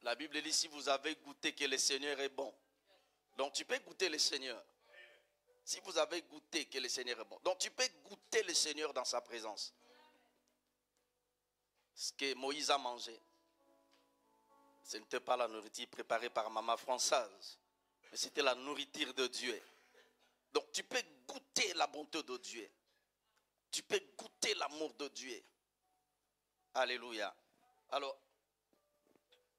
La Bible dit, si vous avez goûté que le Seigneur est bon. Donc tu peux goûter le Seigneur. Si vous avez goûté que le Seigneur est bon. Donc tu peux goûter le Seigneur dans sa présence. Ce que Moïse a mangé, ce n'était pas la nourriture préparée par maman Françoise, mais c'était la nourriture de Dieu. Donc tu peux goûter la bonté de Dieu. Tu peux goûter l'amour de Dieu. Alléluia. Alors,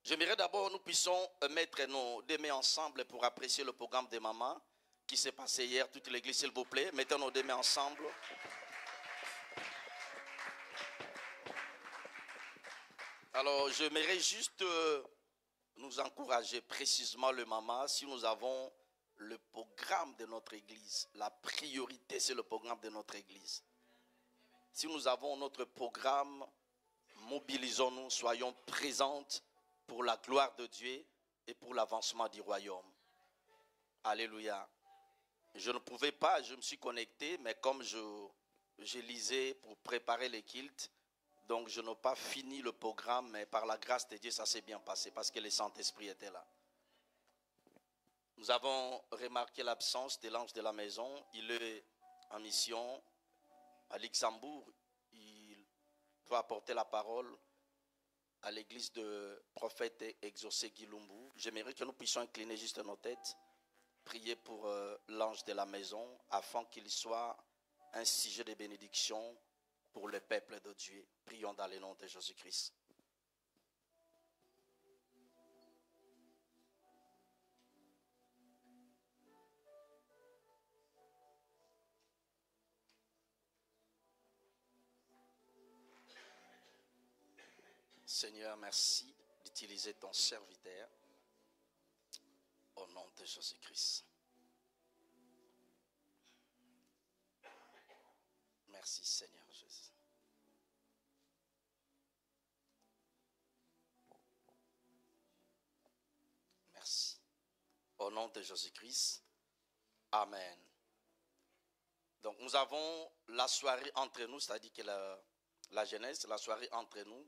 j'aimerais d'abord nous puissions mettre nos deux mains ensemble pour apprécier le programme des mamans qui s'est passé hier. Toute l'église, s'il vous plaît. Mettons nos deux mains ensemble. Alors, j'aimerais juste nous encourager précisément le maman si nous avons le programme de notre église. La priorité, c'est le programme de notre église. Si nous avons notre programme, mobilisons-nous, soyons présentes pour la gloire de Dieu et pour l'avancement du royaume. Alléluia. Je ne pouvais pas, je me suis connecté, mais comme je lisais pour préparer les cultes, donc je n'ai pas fini le programme, mais par la grâce de Dieu, ça s'est bien passé parce que le Saint-Esprit était là. Nous avons remarqué l'absence de l'ange de la maison. Il est en mission à Luxembourg. Il doit apporter la parole à l'église de prophète exaucé Gilumbu. J'aimerais que nous puissions incliner juste nos têtes, prier pour l'ange de la maison, afin qu'il soit un sujet de bénédiction pour le peuple de Dieu. Prions dans le nom de Jésus-Christ. Seigneur, merci d'utiliser ton serviteur au nom de Jésus-Christ. Merci Seigneur Jésus. Merci. Au nom de Jésus-Christ. Amen. Donc nous avons la soirée entre nous, c'est-à-dire que la jeunesse, la soirée entre nous.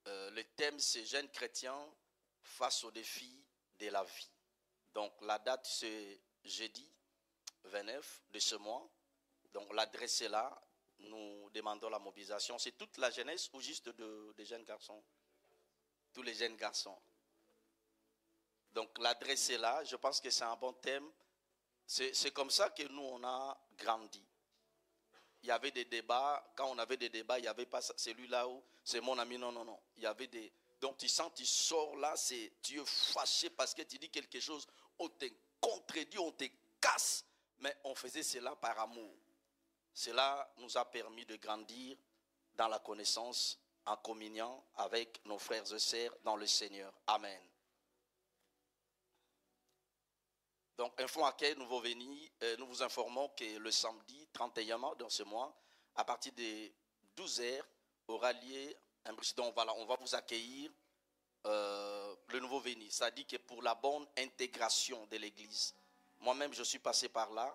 Le thème c'est jeunes chrétiens face aux défis de la vie. Donc la date c'est jeudi 29 de ce mois. Donc l'adresse est là. Nous demandons la mobilisation. C'est toute la jeunesse ou juste des jeunes garçons? Tous les jeunes garçons. Donc l'adresse est là. Je pense que c'est un bon thème. C'est comme ça que nous on a grandi. Il y avait des débats. Quand on avait des débats, il n'y avait pas celui-là où c'est mon ami. Non, non, non. Il y avait des... Donc tu sens, tu sors là, tu es fâché parce que tu dis quelque chose. On te contredit, on te casse. Mais on faisait cela par amour. Cela nous a permis de grandir dans la connaissance, en communion avec nos frères et sœurs dans le Seigneur. Amen. Donc, info à quel nouveau venu, nous vous informons que le samedi 31 mars dans ce mois, à partir de 12h, aura lieu un président. Voilà, on va vous accueillir le nouveau venu. Ça dit que pour la bonne intégration de l'église. Moi-même, je suis passé par là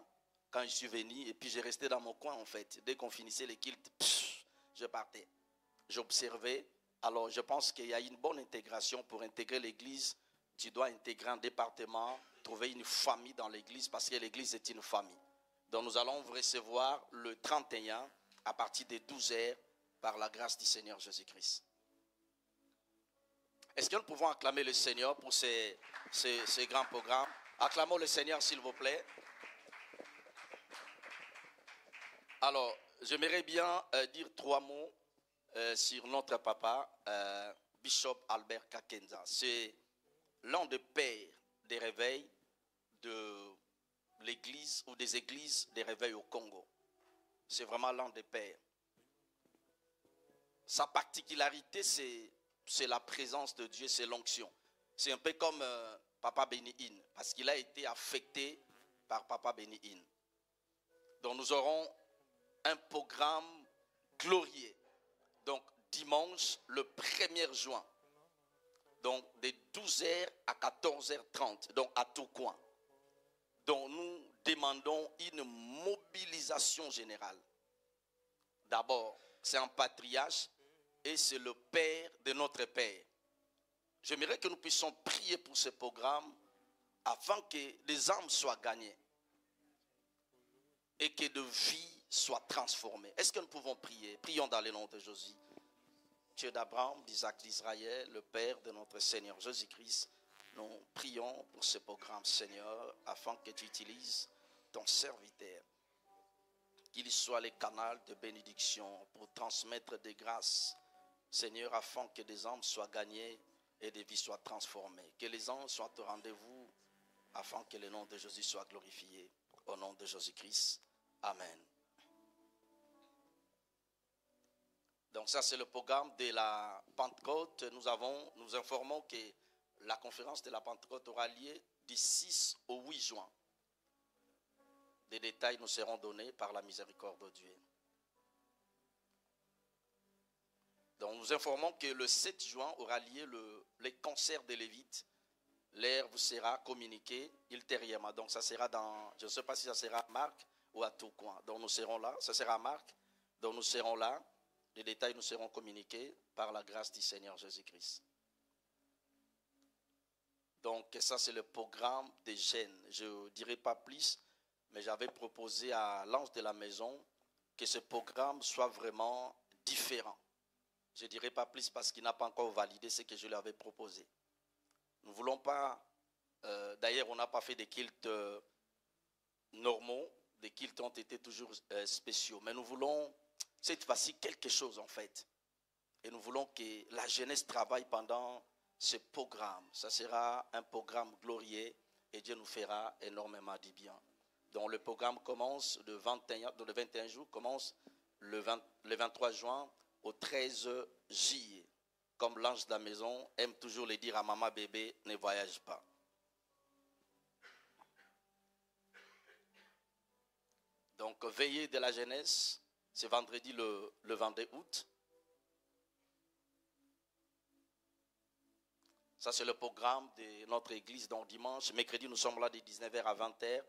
quand je suis venu et puis j'ai resté dans mon coin en fait. Dès qu'on finissait les cultes, je partais. J'observais. Alors, je pense qu'il y a une bonne intégration pour intégrer l'église. Tu dois intégrer un département, trouver une famille dans l'église parce que l'église est une famille. Donc nous allons vous recevoir le 31 à partir de 12h par la grâce du Seigneur Jésus-Christ. Est-ce que nous pouvons acclamer le Seigneur pour ces grands programmes? Acclamons le Seigneur s'il vous plaît. Alors, j'aimerais bien dire 3 mots sur notre papa, Bishop Albert Kakenza. C'est l'un des pères des réveils de l'église ou des églises des réveils au Congo. C'est vraiment l'un des pères. Sa particularité, c'est la présence de Dieu, c'est l'onction. C'est un peu comme Papa Béni-In, parce qu'il a été affecté par Papa Béni-In. Donc nous aurons un programme glorieux. Donc dimanche, le 1er juin. Donc de 12h à 14h30, donc à tout coin. Donc nous demandons une mobilisation générale. D'abord, c'est un patriarche et c'est le père de notre père. j'aimerais que nous puissions prier pour ce programme afin que des âmes soient gagnées et que de vies soient transformées. Est-ce que nous pouvons prier? Prions dans le nom de Jésus. Dieu d'Abraham, d'Isaac, d'Israël, le Père de notre Seigneur Jésus-Christ, nous prions pour ce programme, Seigneur, afin que tu utilises ton serviteur, qu'il soit le canal de bénédiction pour transmettre des grâces, Seigneur, afin que des âmes soient gagnées et des vies soient transformées. Que les anges soient au rendez-vous afin que le nom de Jésus soit glorifié. Au nom de Jésus-Christ. Amen. Donc ça, c'est le programme de la Pentecôte. Nous informons que la conférence de la Pentecôte aura lieu du 6 au 8 juin. Des détails nous seront donnés par la miséricorde de Dieu. Donc nous informons que le 7 juin aura lieu le concert des Lévites. L'heure vous sera communiquée ultérieurement. Donc ça sera dans, je ne sais pas si ça sera à Marc ou à Tourcoing. Donc nous serons là. Ça sera à Marc. Donc nous serons là. Les détails nous seront communiqués par la grâce du Seigneur Jésus-Christ. Donc ça c'est le programme des jeunes. Je ne dirai pas plus, mais j'avais proposé à l'ange de la maison que ce programme soit vraiment différent. Je ne dirai pas plus parce qu'il n'a pas encore validé ce que je lui avais proposé. Nous ne voulons pas, d'ailleurs on n'a pas fait des cultes normaux, des cultes ont été toujours spéciaux, mais nous voulons cette fois-ci quelque chose en fait. Et nous voulons que la jeunesse travaille pendant ce programme. Ça sera un programme glorieux et Dieu nous fera énormément du bien. Donc le programme commence le 21 jours, commence le 23 juin au 13 juillet. Comme l'ange de la maison aime toujours le dire à maman bébé, ne voyage pas. Donc veillée de la jeunesse, c'est vendredi le 22 août. Ça c'est le programme de notre église. Donc dimanche, mercredi nous sommes là de 19h à 20h.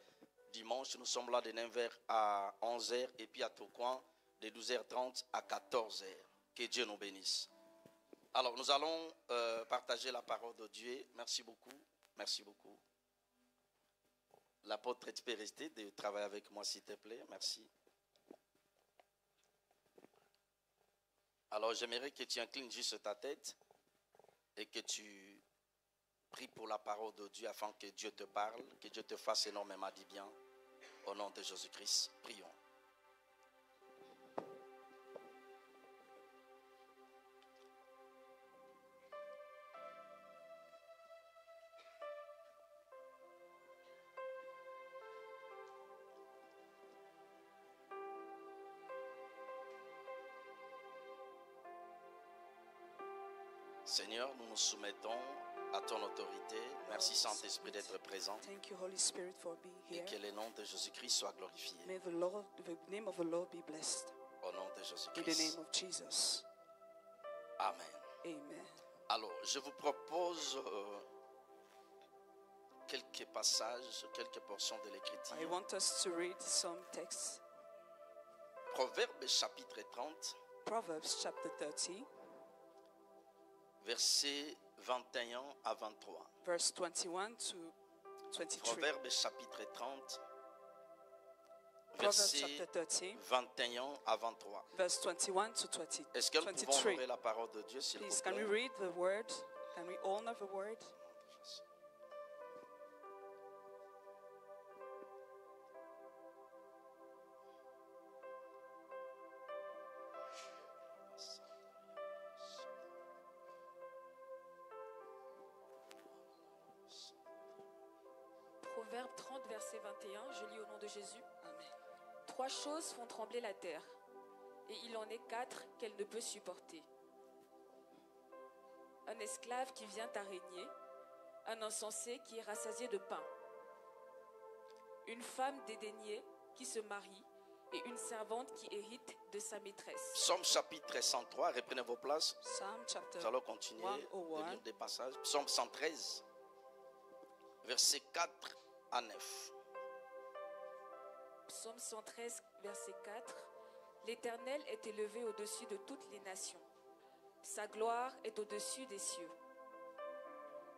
Dimanche nous sommes là de 9h à 11h. Et puis à Tourcoing de 12h30 à 14h. Que Dieu nous bénisse. Alors nous allons partager la parole de Dieu. Merci beaucoup. Merci beaucoup. L'apôtre, tu peux rester de travailler avec moi s'il te plaît. Merci. Alors j'aimerais que tu inclines juste ta tête et que tu pries pour la parole de Dieu afin que Dieu te parle, que Dieu te fasse énormément du bien. Au nom de Jésus-Christ, prions. Seigneur, nous nous soumettons à ton autorité. Merci Saint-Esprit d'être présent. Thank you, Holy Spirit, for being Et here. que le nom de Jésus-Christ soit glorifié. May the name of the Lord be blessed. Au nom de In the Jésus-Christ. name of Jesus. Amen. Amen. Alors, je vous propose quelques passages, quelques portions de I l'Écriture. want us to read some texts. Proverbes chapitre 30, Proverbs chapter 30, versets 21 à 23. verse 21 to 23. Proverbes chapitre 30, Proverbs versets chapter 30, 21 à 23. verse 21 to 20, Est-ce que nous pouvons 23. honorer la parole de Dieu, s'il vous Please, can we plaît? read the word? Can we honor the word? Proverbe 30, verset 21, je lis au nom de Jésus. Amen. 3 choses font trembler la terre, et il en est 4 qu'elle ne peut supporter. Un esclave qui vient à régner, un insensé qui est rassasié de pain, une femme dédaignée qui se marie, et une servante qui hérite de sa maîtresse. Psaume chapitre 103, reprenez vos places. Psalm chapter Nous allons continuer de 101. lire des passages. Psaume 113, versets 4 à 9. Psaume 113, verset 4. L'Éternel est élevé au-dessus de toutes les nations. Sa gloire est au-dessus des cieux.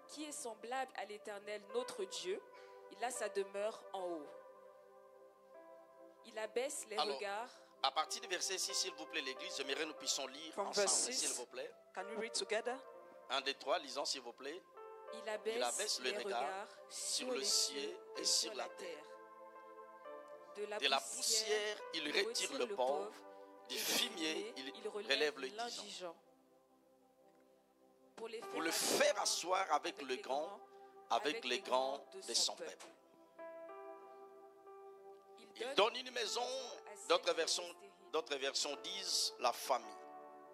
qui est semblable à l'Éternel notre Dieu, il a sa demeure en haut. Il abaisse les Alors, regards. À partir du verset 6, s'il vous plaît, l'église, j'aimerais que nous puissions lire From ensemble, verse 6. s'il vous plaît. Can we read together? 1, 2, 3, lisons, s'il vous plaît. Il abaisse le les regard regards sur le ciel et sur la terre. De De la poussière, il retire le pauvre. Du fumier, il relève le disant. l'indigent. Pour Pour le faire asseoir avec le grand, avec les grands de son peuple. Il donne une maison, d'autres versions disent la famille.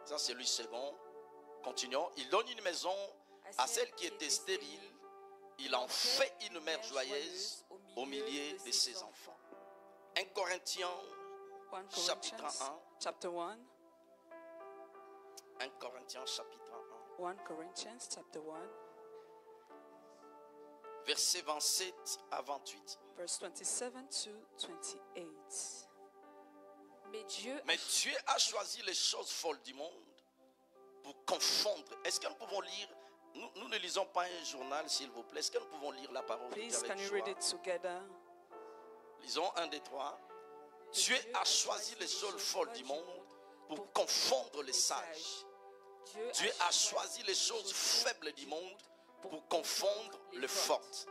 Ça c'est lui second. Continuons. Il donne une maison à celle qui était stérile. Il en fait une mère joyeuse au milieu de ses enfants. 1 Corinthiens 1 chapitre Corinthians 1. chapter 1. 1 Corinthiens chapitre 1. 1 Corinthians chapter 1. Versets 27 à 28. Verse 27 to 28. Mais Dieu a choisi les choses folles du monde pour confondre. Est-ce que nous pouvons lire, nous ne lisons pas un journal s'il vous plaît, est-ce que nous pouvons lire la parole de Dieu Please, can avec you joie? read it together? Lisons 1, 2, 3. Dieu a choisi les choses folles du monde pour confondre les sages. Dieu a choisi les choses faibles du monde pour confondre les fortes.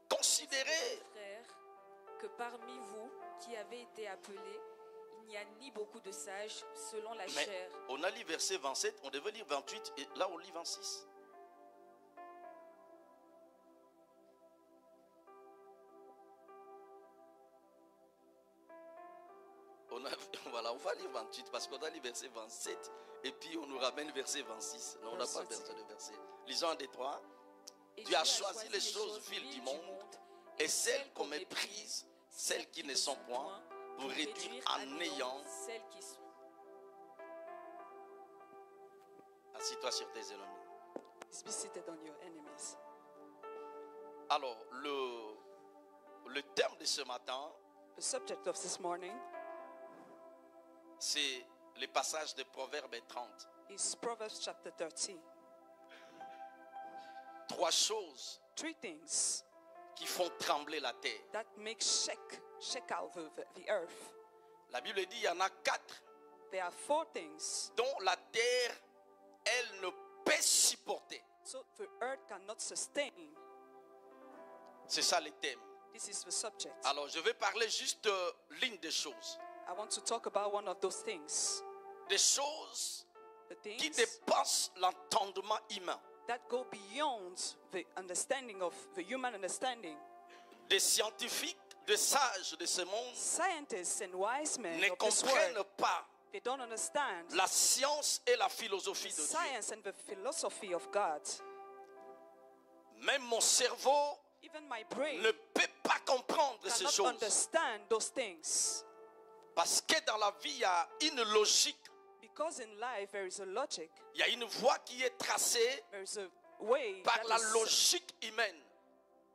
Considérez frères, que parmi vous qui avez été appelés, il n'y a ni beaucoup de sages selon la Mais chair, on a lu verset 27, on devait lire 28 et là on lit 26. Voilà, on va lire 28 parce qu'on a lu verset 27 et puis on nous ramène verset 26. Non, on n'a pas verset de verset. Lisons 1, 2, 3. et Dieu a choisi les choses viles du monde et celles qu'on méprise, celles qui ne sont point, pour réduire à néant. celles qui sont. Assis-toi sur tes ennemis. Be seated on your enemies. Alors, le thème de ce matin, The subject of this morning c'est les passages de Proverbes 30. is Proverbs chapter 30. 3 choses Three things qui font trembler la terre. that make shake out the earth. La Bible dit il y en a 4 There are 4 things dont la terre, elle ne peut supporter. so the earth cannot sustain. C'est ça le thème. This is the subject. Alors, je vais parler juste l'une des choses. I want to talk about one of those things. Des choses The qui things dépassent l'entendement humain. that go beyond the understanding of the human understanding. Des scientifiques, des sages de ce monde Scientists and wise men ne of this comprennent world, pas they don't understand la science et la philosophie the de Dieu. science and the philosophy of God. Même mon cerveau Even my brain ne peut pas comprendre ces cannot choses. understand those things. Parce que dans la vie, il y a une logique, Because in life there is a logic, il y a une voie qui est tracée there is a way par that la is logique humaine.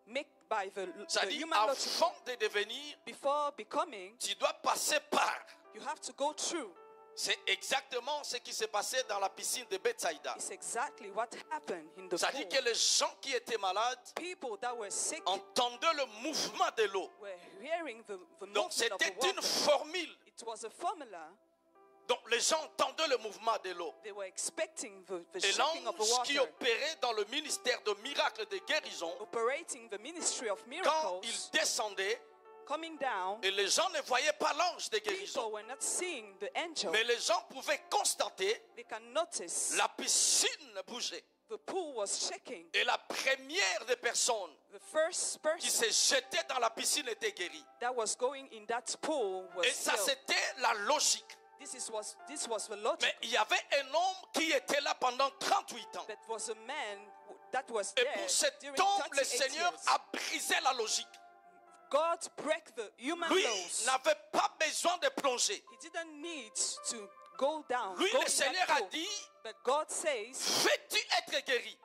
made by the C'est-à-dire, human logic. avant de devenir, Before becoming, tu dois passer par. you have to go through. C'est exactement ce qui s'est passé dans la piscine de Bethsaïda. It's exactly what happened in the C'est-à-dire pool. que les gens qui étaient malades People that were sick entendaient le mouvement de l'eau. were hearing the Donc movement of c'était the une water. formule. It was a formula. Donc les gens entendaient le mouvement de l'eau. They were expecting the Et shaking of the l'ange qui water, opérait dans le ministère de miracles de guérison, operating the ministry of quand miracles, il descendait, coming down. et les gens ne voyaient pas l'ange de People guérison, were not seeing the angel. mais les gens pouvaient constater They can notice la piscine bouger. the pool was shaking. Et la première des personnes The first qui person s'est jetée dans la piscine était guérie. that was going in that pool was Et ça, healed. c'était la logique. This was the logic. Mais il y avait un homme qui était là pendant 38 ans. That was a man that was Et there pour cet during homme, le 38 Seigneur years. a brisé la logique. God break the human Lui laws. n'avait pas besoin de plonger. He didn't need to go down. Lui, go le in Seigneur that a pool. dit, But God says, veux-tu être guéri?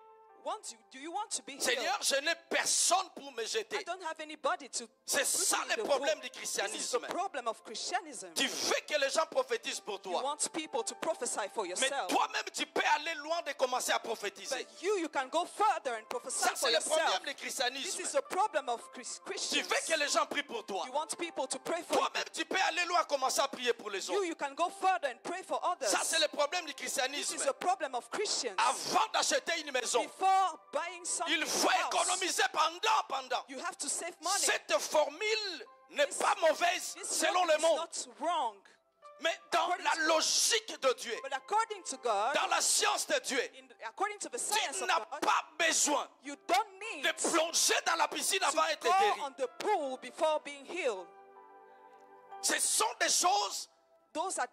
Do you want to be healed? Seigneur, je n'ai personne pour me I jeter. don't have anybody to C'est put ça me in le the problème pool. du This is the christianisme. problem of Christianism. Tu veux que les gens prophétisent pour You toi. want people to prophesy for Mais yourself. toi-même, tu peux aller loin de commencer à prophétiser. But you can go further and prophesy Ça, for c'est le yourself. problème du This christianisme. is the problem of Tu Christians. veux que les gens prient pour toi. You want people to pray for you. Toi-même, tu peux aller loin, commencer à prier pour les autres. You can go further and pray for others. Ça, c'est le problème du This christianisme. is the problem of Christians. Avant d'acheter une maison, Before buying something, il faut house, économiser pendant. you have to save money. Cette formule n'est pas mauvaise This selon one le is monde. not wrong, Mais dans la logique de Dieu, but according to God, dans la science de Dieu, according to the science tu of n'as God, pas besoin you don't need de plonger dans la piscine avant to d'être go guéri. on the pool before being healed. Ce sont des choses Those are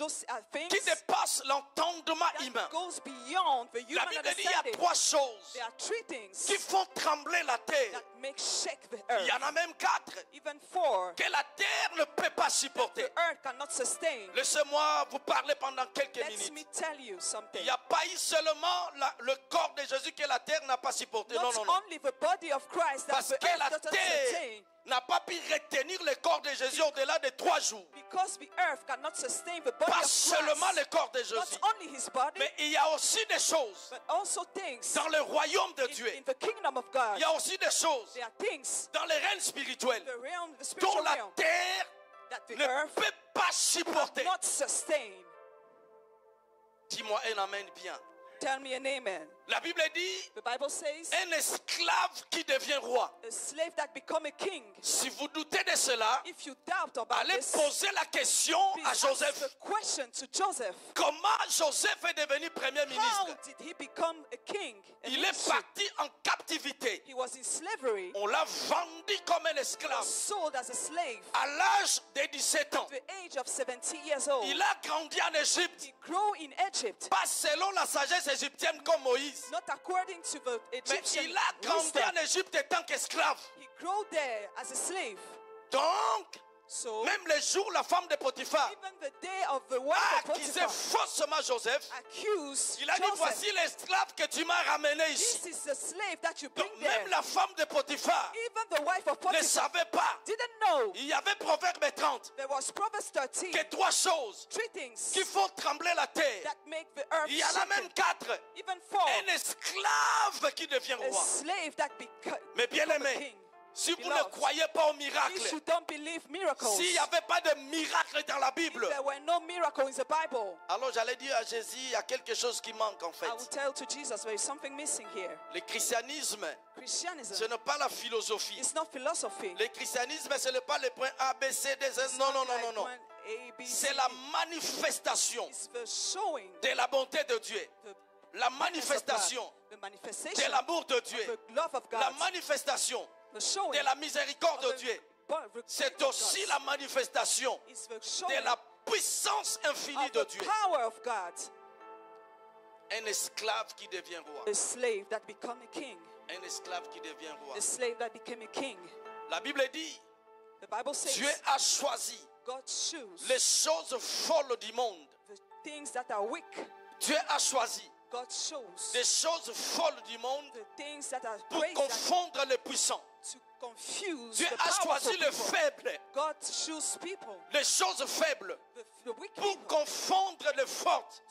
things qui dépassent l'entendement humain. that goes beyond the La human Bible dit qu'il y a understanding. trois choses There are three things qui font trembler la terre. that make shake the Il y earth. en a même quatre Even four, que la terre ne peut pas supporter. the earth cannot sustain. Laissez-moi vous parler pendant quelques Let minutes. me tell you something. Il n'y a pas eu seulement le corps de Jésus que la terre n'a pas supporté. Non, Not non, non. only the body of Christ that Parce the que earth la doesn't terre sustain, n'a pas pu retenir le corps de Jésus au-delà de 3 jours. because the earth cannot sustain the body Pas of seulement Christ. le corps de Not Jésus. only his body, Mais il y a aussi des choses but also things dans le royaume de in Dieu. the kingdom of God. Il y a aussi des choses There are things, dans le règne spirituel the realm, the dont spiritual la realm, terre that the ne earth peut pas supporter. cannot sustain. Dis-moi un amen bien. Tell me an amen. La Bible dit The Bible says, un esclave qui devient roi. a slave that become a king. Si vous doutez de cela, If you doubt about allez this, poser la question please à ask Joseph. the question to Joseph. Comment Joseph est devenu premier How ministre? did he become a king? A Il est ministry? parti en captivité. He was in slavery. On l'a vendu comme un He was esclave sold as a slave à l'âge de 17 ans. at the age of 70 years old. Il a grandi en Égypte, He grew in Egypt, pas selon la sagesse égyptienne comme Moïse, not according to the mais Egyptian il a grandi wisdom. en Égypte étant qu'esclave. He grew there as a slave. Donc, So même le jour où la femme de Potiphar even the day of the wife a of accusé Potiphar faussement Joseph, accused il a dit Joseph, voici l'esclave que tu m'as ramené ici. this is the slave that you bring Donc, there. même la femme de Potiphar Even the wife of ne Potiphar savait pas. didn't know. Il y avait Proverbe 30 There was Proverbs 13, que trois choses three things qui font trembler la terre. that make the earth Il y en a shaken. même quatre. Even four, Un esclave qui devient a roi. slave that Mais bien become a aimé, king. si vous ne Beloved, croyez pas au If miracle, you don't believe miracles, s'il n'y avait pas de miracle dans la if Bible, there were no miracle in the Bible, alors j'allais dire à Jésus, il y a quelque chose qui manque en fait. I would tell to Jesus there is something missing here. Le christianisme, ce Christianism n'est pas la philosophie. is not philosophy. Le christianisme, ce n'est pas le point A, B, C, D, Z. Non, non, non, non, non. A, B, C, C'est la manifestation It's the showing, de la bonté de Dieu. the La goodness of manifestation God, the de manifestation l'amour de of Dieu. the love of La God, manifestation the showing de la miséricorde de of the Dieu. but C'est of aussi God. la manifestation It's the de showing la puissance infinie of de the Dieu. power of God. Un esclave qui devient roi. A slave that become a king. Un esclave qui devient roi. A slave that became a king. La Bible dit, The Bible says Dieu a choisi God chooses les choses folles du monde. the things that are weak. Dieu a choisi God chose les choses folles du monde the things that are pour praised confondre les puissants. to confuse Dieu the a powerful choisi les people. faibles, God choose people, les choses faibles, the weak pour people, confondre les fortes.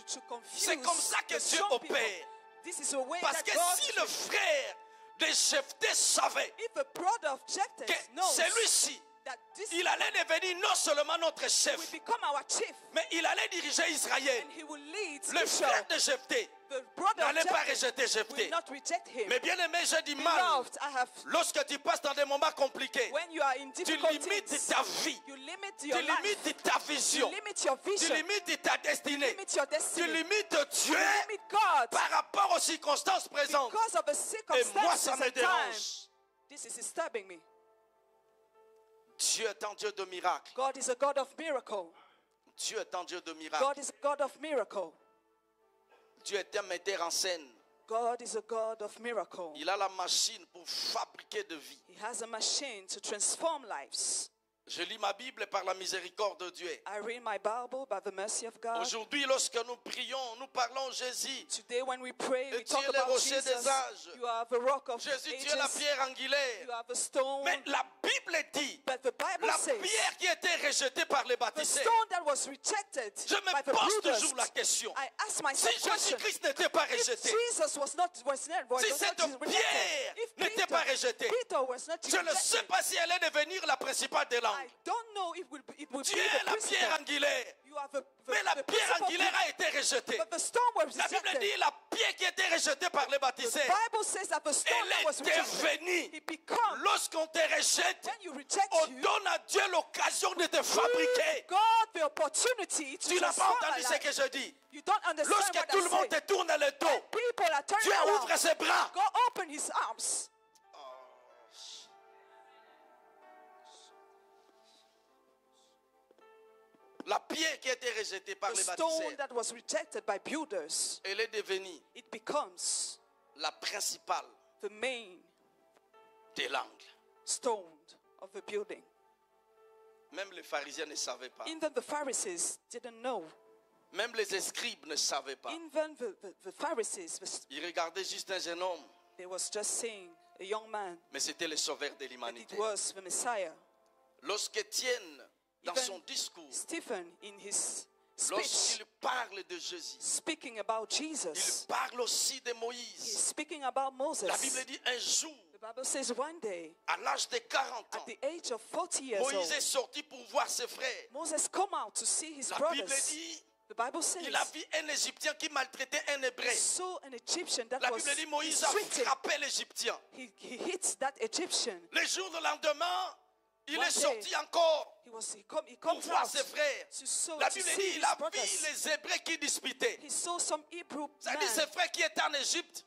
to confuse C'est comme ça que the Dieu strong people. opère. This is a way Parce that que God si le frère de Jephthé savait if a brother of Jephthah que knows celui-ci, that this il allait devenir non seulement notre will chef, become our chief mais il allait diriger Israël. and he will lead Le frère Israel, de Jephthé the brother of n'allait pas Jephthah rejeter will Jephthé. not reject him. Mais bien aimé, j'ai du mal. Beloved, I have, Lorsque tu passes dans des moments compliqués, when you are in tu difficulties, limites ta vie, you limit tu your life, limites ta you vision, limit your tu vision, limites ta destinée, limit your tu destiny, limites Dieu you limit God par rapport aux circonstances présentes. because of the Et moi, ça circumstances me and time. dérange. This is disturbing me. Dieu est un Dieu de miracles. God is a God of miracle. Dieu est un Dieu de miracles. God is a God of miracle. Dieu est un metteur en scène. God is a God of miracle. Il a la machine pour fabriquer de vie. He has a machine to transform lives. Je lis ma Bible par la miséricorde de Dieu. I read my Bible by the mercy of God. Aujourd'hui, lorsque nous prions, nous parlons Jésus. Today when we pray, we Et talk tu es le about rocher des Jesus. âges. You are the rock of Jésus, tu es la ages. pierre angulaire. You are the stone. Mais la Bible dit, But the Bible la says pierre qui était rejetée par les the baptisés. stone that was rejected Je me by the pose builders. toujours la question. I ask Si myself a question. Jésus-Christ n'était pas If rejeté, Jesus was not si cette rejected, pierre if n'était pas rejetée, Peter was not je ne sais rejected, pas si elle allait devenir la principale des I langues. don't know if it would Tu be es the la pierre principal. angulaire. You are the Mais la pierre principal angulaire people, a été rejetée. but the stone was La Bible rejected. dit la pierre qui était rejetée par les The baptisés, Bible says that the stone that was elle est rejected, devenue. it becomes, Lorsqu'on te rejette, when you reject on you, donne à Dieu l'occasion de te fabriquer. God the opportunity to Tu n'as pas transform entendu my ce life. que je dis. You don't understand Lorsque what tout le I monde say. te tourne le dos, People are turning Dieu around. ouvre ses bras. God open his arms. La pierre qui a été rejetée par The les stone baptisés, that was rejected by builders, elle est devenue it becomes la principale the main des langues. stone of the building. Même les pharisiens ne savaient pas. Even the Pharisees didn't know. Même les scribes ne savaient pas. Even the Pharisees, Ils regardaient juste un jeune homme, they was just seeing a young man, mais c'était le sauveur de but l'humanité. it was the Messiah. Lorsqu'Étienne, dans Even son discours, Stephen, in his speech, lorsqu'il parle de Jésus, speaking about il Jesus, parle aussi de he's Moïse. speaking about Moses. La Bible dit un jour, The Bible says one day, à l'âge de 40 at ans, the age of 40 years Moïse est old, sorti pour voir ses frères. Moses come out to see his La Bible brothers. dit, The Bible says il a vu un Égyptien qui maltraitait un Hébreu. he saw an Egyptian that La was Bible dit, Moïse a mistreated. frappé l'Égyptien. He hits that Egyptian. Le jour du lendemain, il One est day, sorti encore He pour comes voir out ses frères. La to Bible see dit, his il a vu brothers. les Hébreux qui disputaient. He saw some Hebrew C'est-à-dire ses man frères qui étaient en Égypte,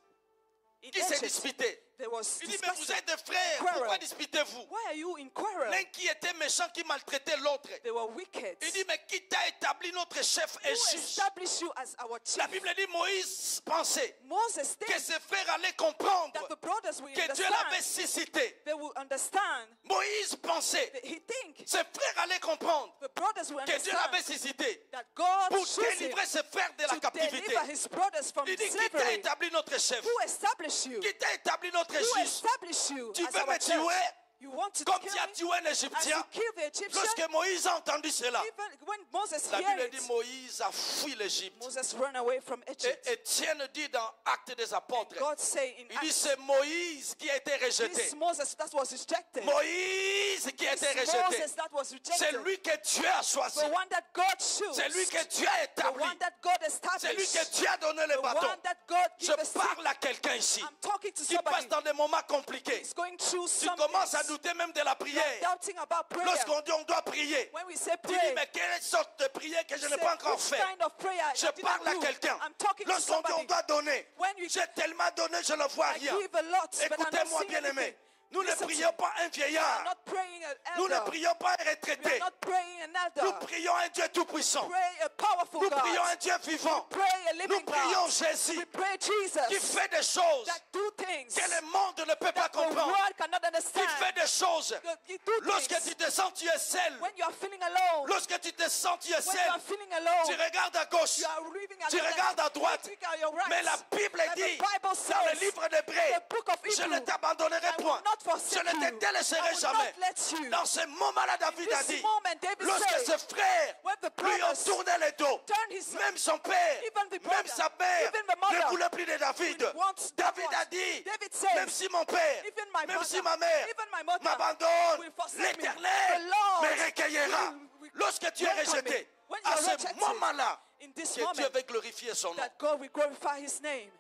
in qui se Egypt. disputaient. There was Il dit, mais vous discussion. êtes des frères, Quarrel. pourquoi disputez-vous? Why are you in quarrel? L'un qui était méchant, qui maltraitait l'autre. They were wicked. Il dit, mais qui t'a établi notre chef et Who juge? established you as our La chief? Bible dit, Moïse pensait Moses que thinks ses frères allaient comprendre that the brothers will que Dieu understand. l'avait suscité. They will understand. Moïse pensait, He think ses frères allaient comprendre the brothers will que Dieu l'avait understand suscité that God pour chose him délivrer ses frères de la to captivité. deliver his brothers from Il dit, qui t'a slavery. établi notre chef? Who established you? Qui t'a établi notre Who juge? established you Tu as veux our me church? tuer You want to comme kill tu as me? tué un As you Égyptien? killed the Egyptian? Lorsque Moïse a entendu cela, Even when Moses la heard Bible dit it, Moïse a fui l'Égypte. Moses ran away from Et Egypt. Étienne dit dans Actes des Apôtres, God say in il dit Acts, c'est Moïse qui a été rejeté. this Moses that was rejected. Moïse qui a été This rejeté. Moses that was C'est rejected. lui que Dieu a choisi. The one that God chose. C'est lui que Dieu a The établi. one that God C'est lui established. que Dieu a donné le The bâton. one that God Je gave us. parle à quelqu'un ici I'm talking to qui passe somebody dans des moments compliqués. who's going through Tu something. commences à douter même de la prière. Doubting about prayer. Lorsqu'on dit on doit prier, When we say tu dis pray, mais quelle sorte de prière que je n'ai say, pas encore which fait? kind of prayer Je I didn't parle à do? quelqu'un. I'm talking to Lorsqu'on dit on somebody. doit donner, When you j'ai tellement donné, je ne vois I rien. give a lot, but I'm not Écoutez-moi seeing bien aimé, anything. nous ne Listen to prions me. pas un We are vieillard. not praying an Nous ne elder. prions pas un We are retraité. not praying an Nous elder. prions un Dieu tout-puissant. Pray a powerful Nous God. prions un Dieu vivant. Pray a Nous living prions God. Jésus We pray qui Jesus fait des choses that do things que le monde ne peut pas that the comprendre. world cannot Qui understand. fait des choses. You do Lorsque things tu te sens, tu es seul. when you are feeling alone. Lorsque tu te sens, tu es When you are seul. feeling alone, Tu regardes à gauche. you are living Tu alone. regardes à droite. You look at your right. Mais la Bible But dit the Bible dans le says, livre d'Hébreux, the book of je ne Hebrew, t'abandonnerai I will point. not forsake Je ne te you. délaisserai I will jamais. not let you. Dans ce moment-là, David a This dit, moment, David lorsque said, ses frères when the lui ont brothers tourné le dos, turned his même son père, even the même brother, sa mère even the mother ne voulait plus de David. wants David what? a dit, David says, même si mon père, even my même mother, si ma mère even my mother m'abandonne, will forsake me. l'Éternel The Lord me recueillera. will Lorsque tu es welcome rejeté, me. When you à are ce rejected, moment-là, in this que Dieu moment, veut glorifier son nom. that God will glorify his name.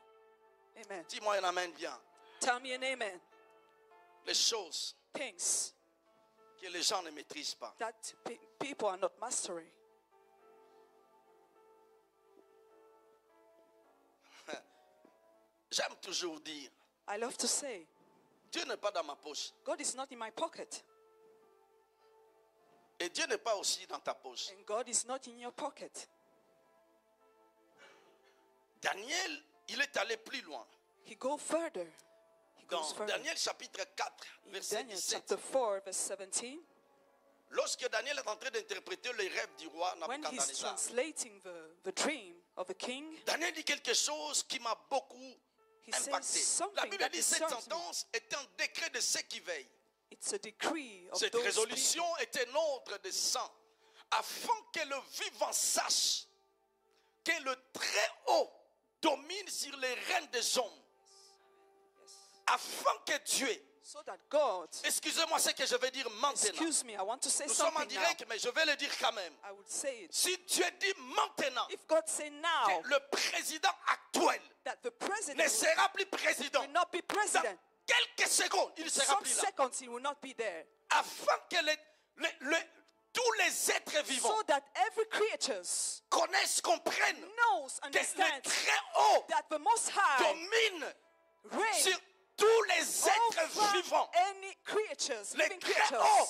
Amen. Dis-moi un amen bien. Tell me an amen. Les choses Things que les gens ne maîtrisent pas. that people are not mastering. J'aime toujours dire, I love to say, Dieu n'est pas dans ma poche. God is not in my pocket, Et Dieu n'est pas aussi dans ta poche. and God is not in your pocket. Daniel, il est allé plus loin. He goes further. He Dans goes further. Daniel chapitre 4, In verset Daniel 17. chapter 4, verse 17, Lorsque Daniel est en train d'interpréter les rêves du roi when he's Nabuchodonosor, translating the dream of the king, Daniel dit quelque chose qui m'a beaucoup he says impacté. La something Bible that dit cette disturbs me. sentence est un décret de ceux qui veillent. It's a decree of Cette those résolution people. est un ordre de sang afin que le vivant sache que le Très-Haut domine sur les règnes des hommes. Afin que Dieu, So that God, excusez-moi ce que je vais dire maintenant. excuse me, I want to say Nous sommes en something now. direct, mais je vais le dire quand même. I would say it. Si Dieu dit maintenant If God say now que le président actuel that the ne president sera plus président, will not be dans president, quelques secondes, il ne sera some plus là. seconds he will not be there. Afin que tous les êtres vivants So that every creatures connaissent, comprennent knows, que le understands Très-Haut that the Most High domine reigns sur tous les êtres over vivants. any creatures, Le living creatures. Très-Haut,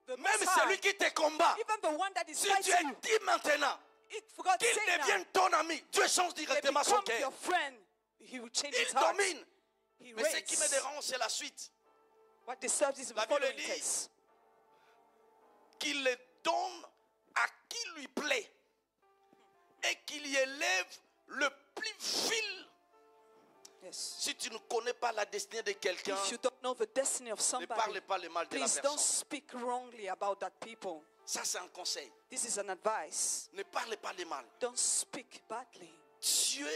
The même Most celui High, qui te combat, even the one that is si fighting Dieu you, dit maintenant if God qu'il say now, devienne ton ami, Dieu change they directement son become cœur. your friend, he will change his Il heart. domine. He Mais ce qui me reigns. dérange, c'est la suite. What disturbs is the La Bible following dit text. Qu'il le donne à qui lui plaît et qu'il y élève le plus vil. Yes. Si tu ne connais pas la destinée de quelqu'un, If you don't know the destiny of ne somebody, parle pas le mal de la please don't personne. speak wrongly about that people. Ça, c'est un conseil. This is an advice. Ne parle pas le mal. Don't speak badly. Dieu,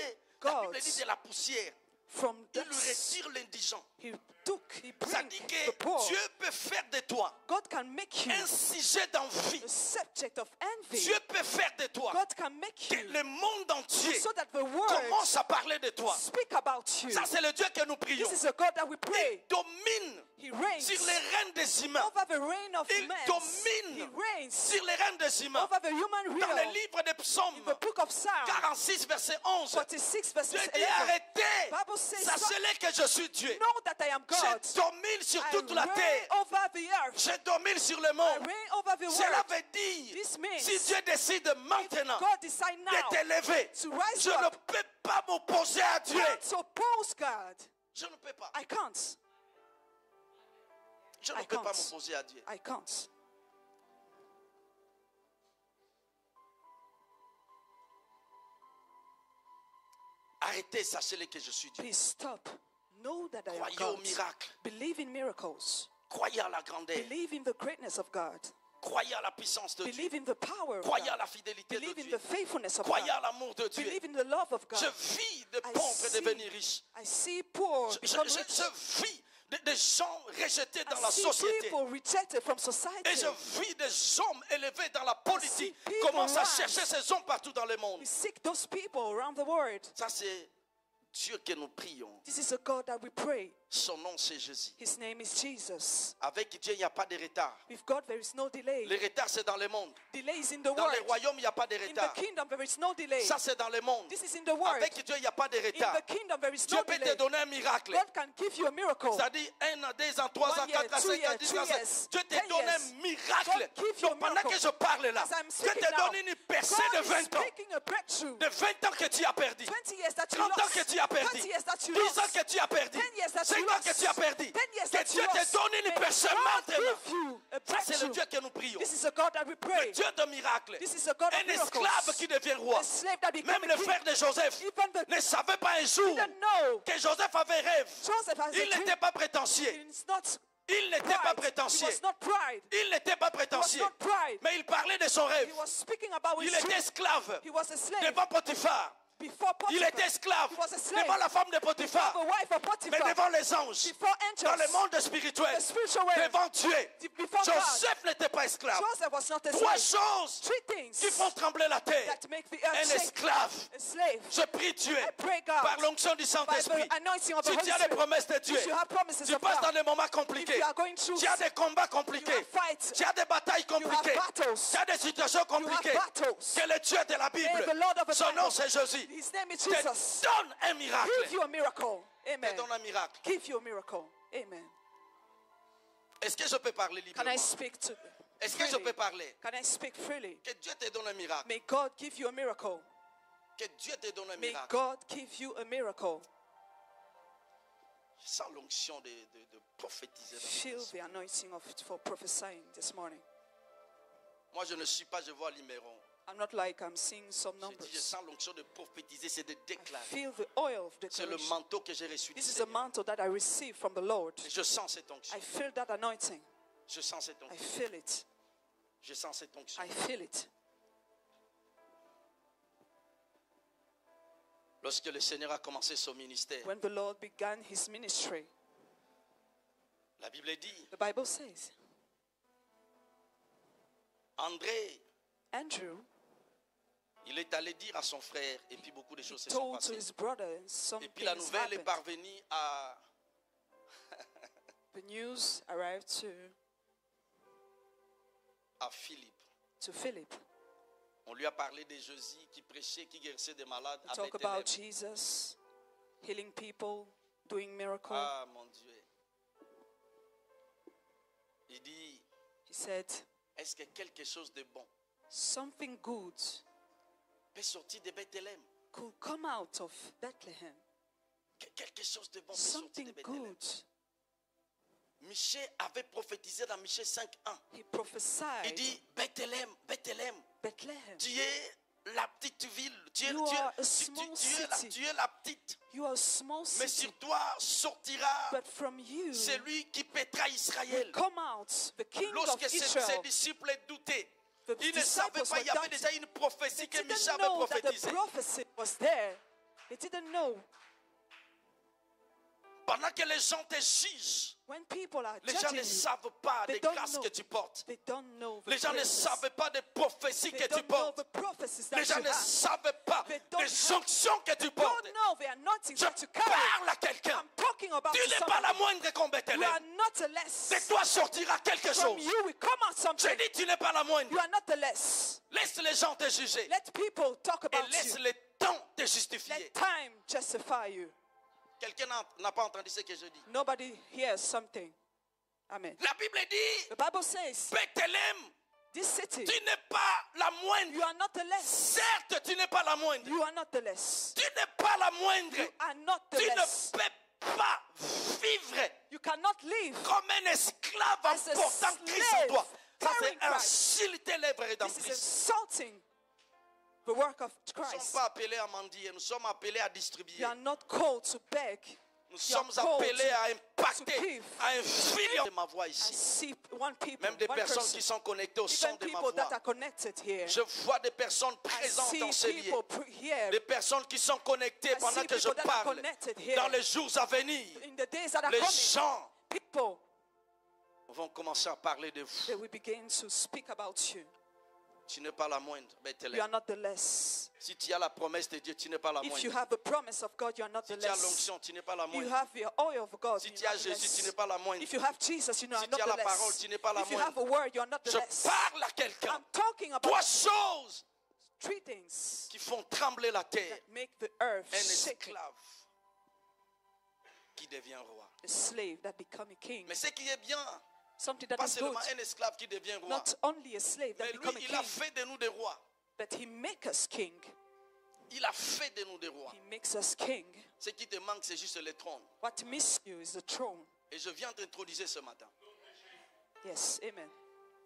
la God, Bible dit de la poussière. From Il lui dust, retire l'indigent. he Ça brings dit the que poor. Dieu peut faire de toi God can make you un sujet d'envie. a subject of envy. Dieu peut faire de toi God can make que you le monde entier so that the world commence à parler de toi. speak about you. Ça, c'est le Dieu que nous prions. This is a God that we Il pray. domine He reigns sur les règnes des humains. over the reign of Il men. domine He reigns sur les règnes des humains. over the human Dans le realm. livre des psaumes In the book of Psalms 46, verset 11, 46 verses Dieu 11. dit arrêtez, Bible says, sachez-le que je suis Dieu. know that I am God. Je domine sur I toute la reign terre. over the earth. Je domine sur le I monde. reign over the Cela world. veut dire, This means si Dieu décide maintenant God decide now de t'élever, to rise je ne up, peux pas m'opposer à Dieu. can't oppose God. Je ne peux pas. I can't. Je ne I peux pas can't. m'opposer à Dieu. I can't. Arrêtez, sachez-le que je suis Dieu. Please stop. Know that I am Croyez au God. miracle. Believe in miracles. Croyez à la grandeur. Believe in the greatness of God. Croyez à la puissance de Dieu. Believe in the power of Croyez à God. la fidélité de Believe in Dieu. the faithfulness of Croyez God. à l'amour de Dieu. Believe in the love of God. Je vis de I pauvres see- devenir riches. I see poor Je become rich. vis de gens rejetés dans I la see société. people rejected from society. Et je vis des hommes élevés dans la politique. I see people Commence à rise. chercher ces hommes partout dans le monde. We seek those people around the world. Ça, c'est Dieu que nous prions. This is a God that we pray. Son nom, c'est Jésus. His name is Jesus. Avec Dieu, il n'y a pas de retard. With God, there is no delay. Le retard, c'est dans le monde. Delay is in the Dans le world. royaume, il n'y a pas de In the retard. kingdom, there is no delay. Ça, c'est dans le monde. This is in the world. Avec Dieu, il n'y a pas de In retard. the kingdom, there is Dieu no peut te delay. donner un miracle. God can give you a miracle. C'est-à-dire 1 an, 2 ans, 3 ans, 1 year, 4 ans, 2 5 ans, years, 10 3 ans. years, Dieu te 10 donne un years. miracle. God give you a Donc pendant miracle. que je parle là, As I'm Dieu speaking te now, donne une percée God de is 20 ans. speaking a breakthrough. De 20 ans que tu as perdu. 20 years that you 30 ans lost. que tu as perdu. 20 years that you 10 ans lost. que tu as perdu. 10 years that you 5 ans lost. que tu as perdu. 10 years Que that Dieu you te lost. donne une May percée God maintenant. give you a Ça, c'est le breakthrough. Dieu que nous prions. This is a God that we pray. Le Dieu de miracles. This is a God of Un esclave miracles. qui devient roi. A slave that became Même a le king. frère de Joseph Even the ne savait pas un jour didn't know que Joseph avait rêve. Joseph has Il a n'était dream. pas prétentieux. It's not Il n'était pas pride. It prétentieux. was not pride. Il n'était pas It was prétentieux. not pride. Mais il parlait de son rêve. He was speaking about his Il était dream. esclave He was a slave devant Potiphar. before Il Potiphar. était esclave He was a slave devant la femme de before Potiphar. the wife of Mais Potiphar. devant les anges, Before dans le angels. monde spirituel, The spiritual world. devant Dieu, Before God. Joseph n'était pas esclave. Joseph was not a Trois slave. choses Three things qui font trembler la terre. that make the Un earth shake. esclave. A slave. Je prie Dieu I pray God par l'onction du by Saint-Esprit. the anointing of the Si Holy tu as des Spirit. promesses de Dieu, If you have promises tu of passes dans God, des moments if compliqués. you are going through, Tu as des combats you compliqués. have fights, Tu as des batailles you have compliquées. battles, Tu as des situations you have compliquées. battles. Que le Dieu de la May Bible, the Lord of the son nom Bible, c'est Jésus, His name is te Jesus, donne un give miracle. you a miracle. Te Amen. donne un miracle. Give you a miracle. Amen. Est-ce que je peux parler Can librement? I speak to Est-ce que je freely? peux parler? Can I speak freely? Que Dieu te donne un miracle. May God give you a miracle. Que Dieu te donne un May miracle. God give you a miracle. Je sens l'onction de prophétiser dans notre Feel esprit. the anointing for prophesying this morning. Moi, je ne suis pas, je vois numéro. I'm not like I'm seeing some Je dis, je numbers. sens l'onction de prophétiser, c'est de I déclarer. feel the oil of C'est le declaration. manteau que j'ai reçu du This is a Seigneur. mantle that I received from the Lord. Et je sens cette onction. I feel that anointing. Je sens cette I onction. feel it. Je sens cette onction. I feel it. Lorsque le Seigneur a commencé son ministère, When the Lord began his ministry, la Bible dit, the Bible says, André, Andrew il est allé dire à son frère, et puis beaucoup de choses se sont told to passées. his brother, and some Et puis la things nouvelle est happened. parvenue à The news arrived Philippe. to Philip. On lui a parlé de Jésus qui prêchait, qui guérissait des malades We à talk Bethléem. about Jesus healing people, doing miracles. Ah mon Dieu. Il dit, He said, est-ce que quelque chose de bon something good peut sortir de Bethléem? could come out of Bethlehem. Quelque chose de bon peut sortir Something de Bethléem. good. Michée avait prophétisé dans Michée 5:1. He Il prophesied, dit, Bethléem, Bethléem, Bethlehem, tu es la petite ville. Tu es, You tu es- are a tu- small city. tu es la petite. you are a small Mais city, sur toi sortira but from you celui qui pétera Israël. come out the king of Lorsque ses Israel. disciples doutaient, The ils ne savaient disciples pas, il y were avait doubting. déjà une prophétie They que Michée didn't avait know that the prophétisée. prophecy was there. They didn't know. Pendant que les gens te jugent, When people are les gens judging ne you, savent pas they des don't grâces know. que tu portes. They don't know the Les gens ne graces. savent pas des prophéties They que tu don't know portes. the prophecies that Les gens you ne have. savent pas They don't des have- onctions que tu portes. Don't know the anointing Je that you carry. parle à quelqu'un. I'm talking about Tu to n'es pas somebody. la moindre qu'on You are Bethléem. not a less. De toi sortira quelque From chose. you will come out Je something. dis, tu n'es pas la moindre. You are not the less. Laisse les gens te juger. Let people talk Et about laisse you. le temps te justifier. Let time justify you. Quelqu'un n'a pas entendu ce que je dis. Nobody hears something. Amen. La Bible dit, The Bible says, Bethléem, this city, tu n'es pas la you moindre. are not the less. Certes, tu n'es pas la moindre. You are not the less. Tu n'es pas la moindre. You are not the Tu less. ne peux pas vivre You cannot live comme un esclave en as a portant Christ en slave, toi. Ça, c'est carrying Christ. insulter l'œuvre This is rédemptrice. insulting the work of Nous ne sommes Christ. pas appelés à mendier, nous sommes appelés à You distribuer. are not called to beg. Nous You are sommes called appelés à to impacter, give. à influer de ma voix I ici. see one people, Même des one personnes person, qui sont connectées au son even de ma people that voix. are connected here. Je vois des personnes I présentes dans ce see lieu. people here Des personnes qui sont connectées I pendant see que je people that are parle. connected here. Dans les jours à venir, in the days that are les coming. gens People, vont commencer à parler de they vous. will begin to speak about you. Tu n'es pas la moindre, You are Bethléem. not the less. Si tu as la promesse de Dieu, tu n'es pas la If you moindre. have the promise of God, you are not Si the tu as less. l'onction, tu n'es pas la You moindre. have the oil of God, Si you tu are as not the Jésus, tu n'es less. pas la moindre. If you have Jesus, you are Si not tu as the la parole, less. tu n'es pas la If you have a moindre. word, you are not the Je less. parle à quelqu'un. I'm talking about Trois choses three things qui font trembler la terre. that make the earth Un shake. esclave qui devient roi. A slave that become a king. Mais ce qui est bien, Something that pas is good. seulement un esclave qui devient roi, Not only a slave that mais become a lui, il a king, fait de nous des rois. but he makes us king. Il a fait de nous des rois. He makes us king. Ce qui te manque, c'est juste le trône. What miss you is the throne. Et je viens t'introduire ce matin. Yes, amen.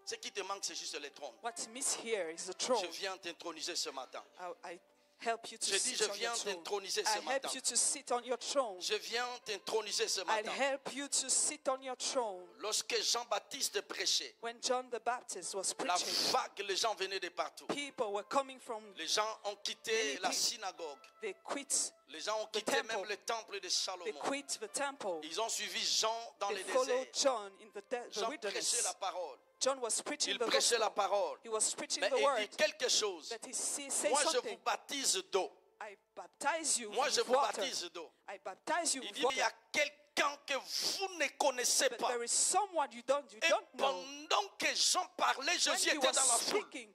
Ce qui te manque, c'est juste le trône. What miss here is the Je throne. viens t'introniser ce matin. I help you to Je dis, sit je on your viens throne. t'introniser I ce help matin. you to sit on your throne. Je viens t'introniser ce I matin. help you to sit on your throne. Lorsque Jean-Baptiste prêchait, When John the Baptist was la preaching, vague, les gens venaient de partout. people were coming from, Les gens ont quitté Many la people- synagogue. they quit Les gens ont the quitté temple. même le temple de They Salomon. quit the temple. Ils ont suivi Jean dans They les followed déserts. John in the Jean prêchait wilderness. la parole. John was preaching Il the prêchait la gospel. parole. He was preaching Mais the il word. dit quelque chose. But he say Moi, je vous something. baptise d'eau. I baptize you Moi, je with vous water. baptise d'eau. I baptize you Il with dit, il y a water. quelqu'un que vous ne connaissez But pas. there is someone you don't Et know. pendant que Jean parlait, When Jésus he était was dans la foule. speaking,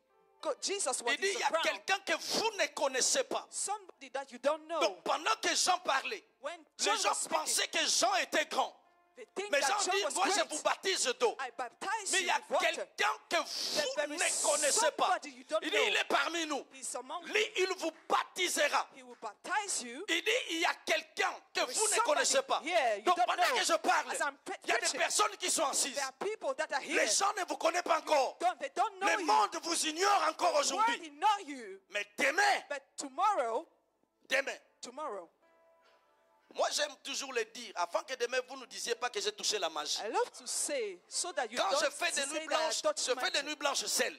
Jesus was Il dit, in il y the a crowd. quelqu'un que vous ne connaissez pas. Somebody that you don't know. Donc pendant que Jean parlait, When les John gens was speaking, pensaient que Jean était grand. they think Mais that Jean John dit, was moi je great. vous baptise d'eau. I baptize Mais il you y a with water. quelqu'un que vous there is ne connaissez pas. somebody you don't Il dit, know. il est parmi nous. He's among Lui, il vous baptisera. He will baptize you. Il dit, il y a quelqu'un que is vous ne somebody connaissez pas. here you Donc don't pendant know. que je parle, As I'm il y a des preaching, personnes qui sont assises. there are people that are here. Les gens ne vous connaissent pas encore. They don't know Le you. monde vous ignore encore The world aujourd'hui. did know you. Mais demain, But tomorrow, demain, moi j'aime toujours le dire, afin que demain vous ne disiez pas que j'ai touché la magie. I love to say so that you Quand don't je fais des say nuits that I blanches, touched je fais des magic. nuits blanches seules.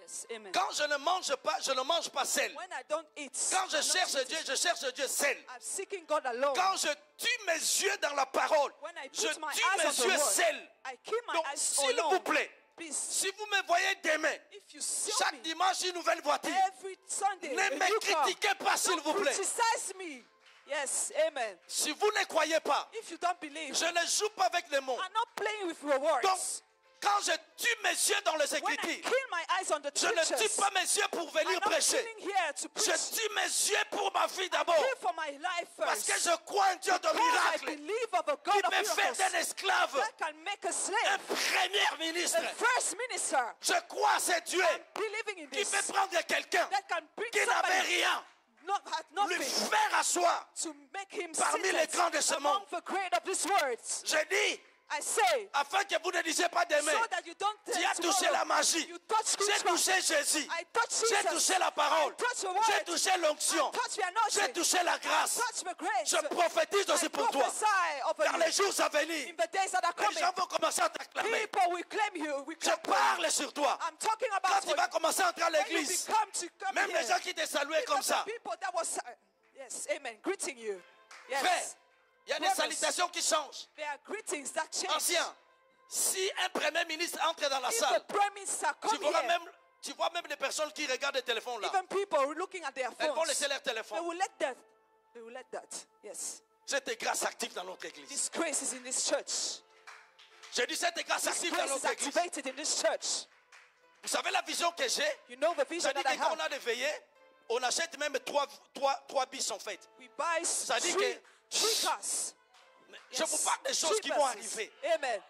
Yes, amen. Quand je ne mange pas, je ne mange pas seul. When I don't eat, Quand je I'm not cherche eating. Dieu, je cherche Dieu seul. I'm seeking God alone. Quand je tue mes yeux dans la parole, When I je put my tue eyes mes on the yeux word, seul. I keep my Donc, eyes s'il alone. vous plaît, Please, si vous me voyez demain, if you see chaque me dimanche, une nouvelle voiture, every Sunday, ne a me new car, critiquez pas, s'il don't vous plaît. criticize me. Yes, amen. Si vous ne croyez pas, If you don't believe, je ne joue pas avec les mots. I'm not playing with your words. Donc, quand je tue mes yeux dans les When I Écritures, kill my eyes on the je ne scriptures, tue pas mes yeux pour venir I'm not prêcher. killing here to Je preach. tue mes yeux pour ma vie d'abord. Pray for my life Parce first. que je crois en Dieu de Because I miracles believe of a qui God of peut faire miracles d'un esclave that can make a un slave, premier ministre. a first minister. Je crois à ce Dieu Believing in qui this, peut prendre quelqu'un that can bring qui n'avait somebody rien, had lui nothing faire asseoir. to make him Parmi les seated grands de ce among monde. the great of these words. Je dis, I say, afin que vous ne disiez pas demain, so that you don't tu tell as touché tomorrow, la magie. you touch J'ai scripture. touché Jésus. I touch J'ai Jesus. touché la parole. I touch your J'ai word. touché l'onction. I touch the J'ai anointing. touché la grâce. Touch the grace. Je prophétise aussi I pour toi. prophesy over Dans you. les jours à venir, In the days that are les coming, gens vont commencer à t'acclamer. people will claim you. We Je clap for you. parle sur toi. I'm talking Quand about tu vas commencer à entrer à when you l'église, become to come même here. les gens qui te saluaient Even comme ça, the people that was, yes, amen, greeting you. frère, Yes, il y a des Brothers. salutations qui changent. there are greetings that change. Ancien, si un premier ministre entre dans la If salle, the prime minister tu come vois here, même des personnes qui regardent le téléphone là. even people looking at their Elles vont phones, laisser leur they téléphone. will let that. They will let that. Yes. Cette grâce active dans notre église. This grace is in this church. J'ai dit cette grâce This active dans grace is notre église. activated in this church. Vous savez la vision que j'ai? You know the vision Ça dit that I que quand on have. a des veillées, on achète même trois bis en fait. We buy Ça dit three que- cars. Mais je vous parle des choses Three qui vont buses. arriver. Amen.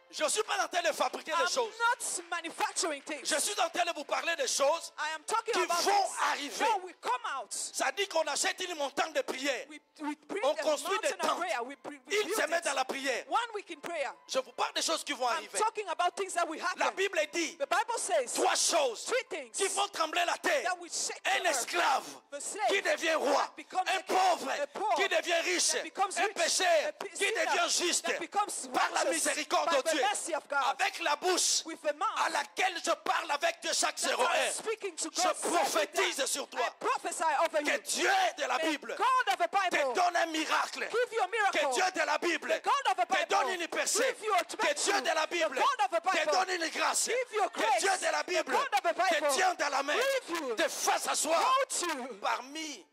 Je ne suis pas en train de fabriquer des I'm choses. not manufacturing things. Je suis en train de vous parler des choses. I am talking qui about vont things arriver. that will come out. Ça dit qu'on achète une montagne de prière. We bring On a construit des mountain of tentes. prayer. We Ils build se mettent it. dans la prière. 1 week in prayer. Je vous parle des choses qui vont I'm arriver. talking about things that will happen. La Bible dit The Bible says trois choses three things qui font trembler la terre. that will shake Un the earth. esclave The slave qui devient roi. that becomes Un a king, pauvre a poor qui devient riche. that becomes Un rich, pécheur a qui sinner devient juste that becomes par la righteous miséricorde by de the Dieu. mercy of God. Avec la bouche With a mouth à laquelle je parle avec Dieu chaque that 01. I'm speaking to Je God prophétise sur toi I prophesy over que you. Dieu de la May Bible God of the te Bible donne un miracle. give you a Que miracle. Dieu de la Bible The God of the te Bible donne une percée. give you a Que Dieu de la breakthrough. Bible The God of the te Bible donne une grâce. give you a Que grace. Dieu de la The Bible God of the te Bible tient dans la main. give you, Te fasse asseoir hold you, parmi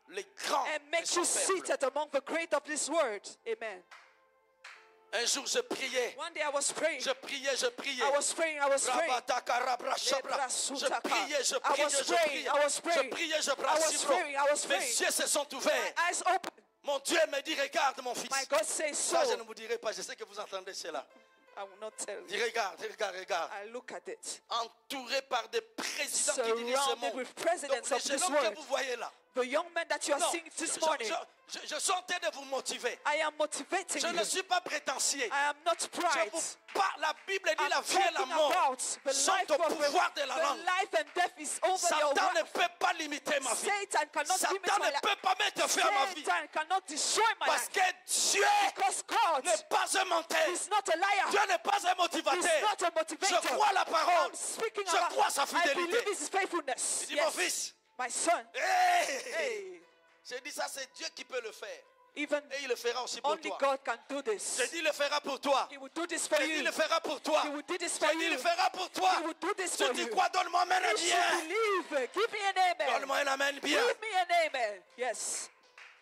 les grands and de make son you peuple. seated among the great of this word. Amen. Un jour, je priais. One day I was praying. Je priais. I was praying. I was praying. Je priais, je I priais, was je praying. priais. I was Je praying. priais, je I was praying. I was Mes praying. yeux se sont ouverts. My eyes open. Mon Dieu me dit, regarde mon fils. My God says so. Ça, je ne vous dirai pas. Je sais que vous entendez cela. I will not tell Dis, you. regarde. I look at it. Entouré par des présidents qui dirigent ce Surrounded monde. with presidents Donc, le of jeune this homme que world. vous voyez là. The young man that you are Non, seeing this morning. je suis en train de vous motiver. I am motivating Je you. ne suis pas prétentieux. I am not Je pride. vous parle, la Bible dit I'm la vie et la talking mort about the sont life au of pouvoir de la the langue. life and death is over your Satan ne life. peut pas limiter ma vie. Satan cannot limit Satan my ne life. peut pas mettre fin à ma vie. Satan cannot destroy my Parce life. que Dieu Because God n'est pas un menteur. is not a liar. Dieu n'est pas un He's motivateur. not a Je motivator. crois la parole. I'm speaking Je about, crois sa I fidélité. believe his faithfulness. Il dit, mon Yes. fils, My son. hey, Hey. j'ai dit ça, c'est Dieu qui peut le faire. Even Et il le fera aussi pour only toi. God can do this. J'ai dit, il le fera pour toi. He will do this for J'ai dit, il you. le fera pour toi. He will do this for J'ai dit, il you. le fera pour toi. He will do this Tu for dis you. quoi? Donne-moi un amen If you bien. believe, give me an amen. Donne-moi un amen bien. Give me an amen. Yes.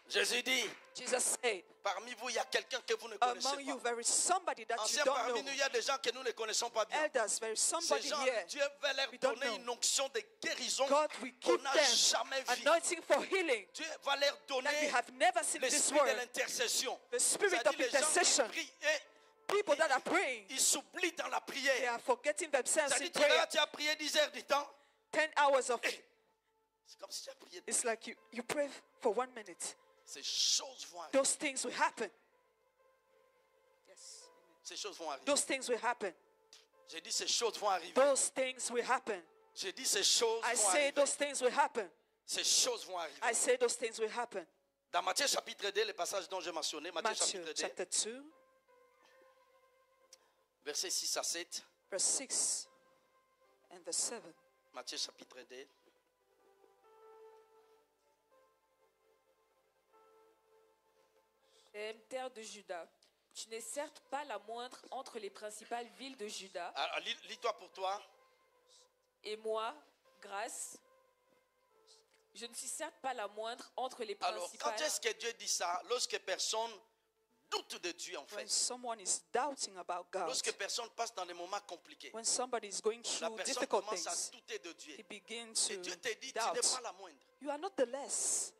Jésus dit, Jesus said, parmi vous, il y a quelqu'un que vous ne connaissez among you pas. there is somebody that you Anciens, don't parmi know. nous, il y a des gens que nous ne connaissons pas bien. Elders, there is Ces somebody gens, here. Dieu va leur we don't donner know. une onction de guérison God will qu'on give n'a them jamais vue. anointing for healing Dieu va leur that we donner have never seen this l'esprit de word. l'intercession. The spirit C'est-à-dire of les gens qui intercession. prient et People that are praying, ils s'oublient dans la they prière. are forgetting themselves in C'est-à-dire, prayer. tu as prié 10 heures du temps. 10 hours of C'est comme si tu as prié. it's like you pray for 1 minute. Ces choses vont arriver. Those things will happen. Yes. Ces choses vont arriver. Those things will happen. J'ai dit ces choses vont arriver. Those things will happen. J'ai dit ces choses I vont say arriver. those things will happen. Ces choses vont arriver. I say those things will happen. Dans Matthieu chapitre 2, le passage dont j'ai mentionné, Matthieu Matthew chapitre 2, chapter 2, versets 6 à 7. verse 6 and verse 7. Matthieu chapitre 2. Terre de Juda, tu n'es certes pas la moindre entre les principales villes de Juda, Alors, lis-toi pour toi. et moi, grâce, je ne suis certes pas la moindre entre les Alors, quand principales. est-ce que Dieu dit ça? Lorsque personne doute de Dieu, en When fait. someone is doubting about God, Lorsque personne passe dans des moments compliqués. when somebody is going La through personne difficult commence à things, douter de Dieu. he begins Et to Dieu te dit, tu doubt. n'es pas la moindre. You are not the less.